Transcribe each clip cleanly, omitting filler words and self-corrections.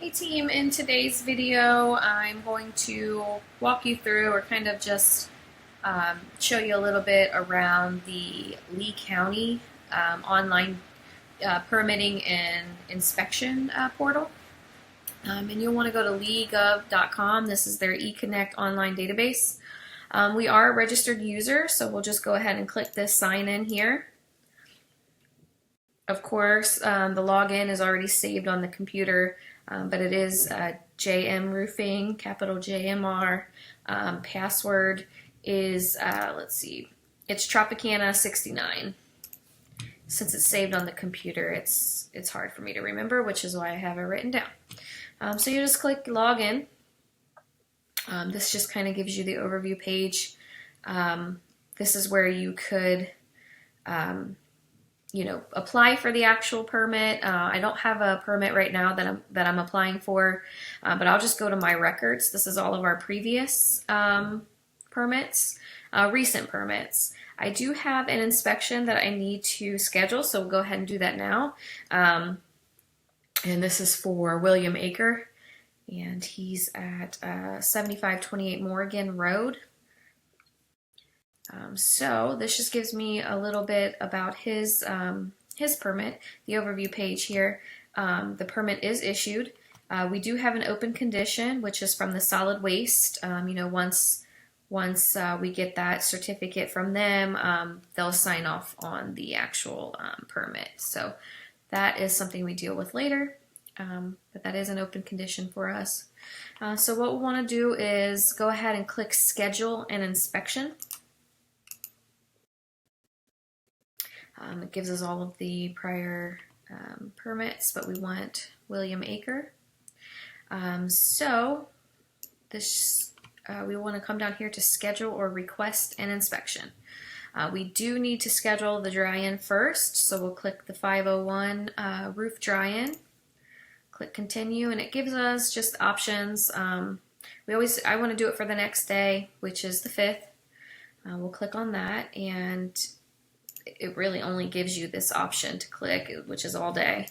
Hey team, in today's video I'm going to walk you through or kind of just show you a little bit around the Lee County online permitting and inspection portal. And you'll want to go to leegov.com. This is their eConnect online database. We are a registered user, so we'll just go ahead and click this sign in here. Of course, the login is already saved on the computer, but it is JM Roofing, capital JMR. Password is, let's see, it's Tropicana 69. Since it's saved on the computer, it's hard for me to remember, which is why I have it written down. So you just click login. This just kind of gives you the overview page. This is where you could apply for the actual permit. I don't have a permit right now that I'm applying for, but I'll just go to my records. This is all of our previous permits, recent permits. I do have an inspection that I need to schedule, so we'll go ahead and do that now. And this is for William Aker, and he's at 7528 Morgan Road. So this just gives me a little bit about his permit, the overview page here. The permit is issued. We do have an open condition, which is from the solid waste. Once we get that certificate from them, they'll sign off on the actual permit. So that is something we deal with later, but that is an open condition for us. So what we want to do is go ahead and click Schedule an Inspection. It gives us all of the prior permits, but we want William Aker. So this we want to come down here to schedule or request an inspection. We do need to schedule the dry-in first, so we'll click the 501 roof dry-in, click continue, and it gives us just options. I want to do it for the next day, which is the 5th. We'll click on that, and it really only gives you this option to click, which is all day.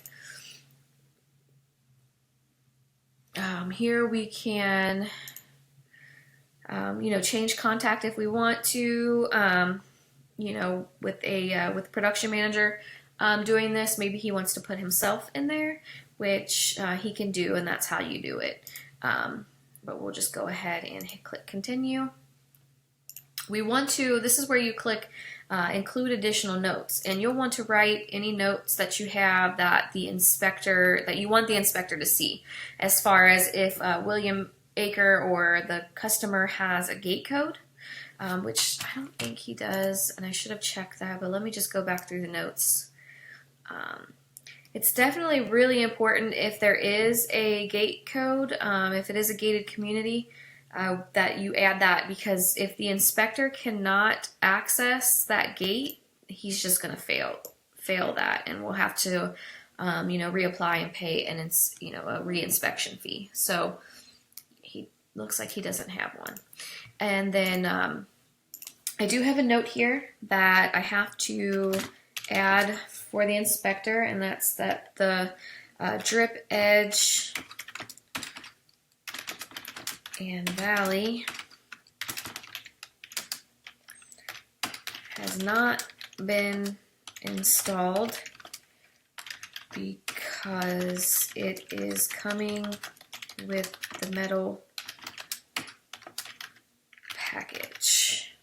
Here we can, change contact if we want to. With production manager doing this, maybe he wants to put himself in there, which he can do, and that's how you do it. But we'll just go ahead and click continue. This is where you click include additional notes, and you'll want to write any notes that you have that you want the inspector to see, as far as if William Aker or the customer has a gate code, which I don't think he does, and I should have checked that, but let me just go back through the notes. It's definitely really important if there is a gate code, if it is a gated community, that you add that, because if the inspector cannot access that gate, he's just going to fail that, and we'll have to reapply and pay a re-inspection fee. So he looks like he doesn't have one. And then I do have a note here that I have to add for the inspector, and that's that the drip edge and valley has not been installed because it is coming with the metal package.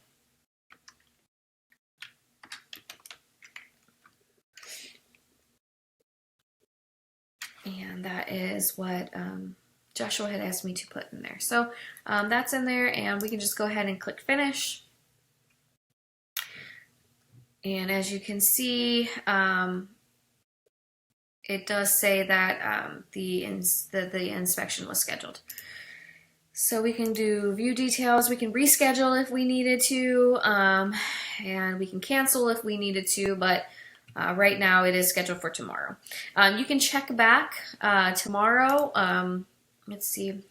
And that is what Joshua had asked me to put in there. So that's in there, and we can just go ahead and click finish. And as you can see, it does say that the inspection was scheduled. So we can do view details, we can reschedule if we needed to, and we can cancel if we needed to, but right now it is scheduled for tomorrow. You can check back tomorrow, let's see,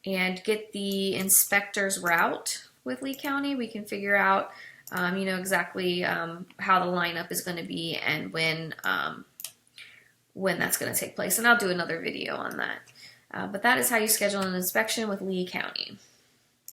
and get the inspector's route with Lee County. We can figure out, exactly how the lineup is going to be and when when that's going to take place. And I'll do another video on that. But that is how you schedule an inspection with Lee County.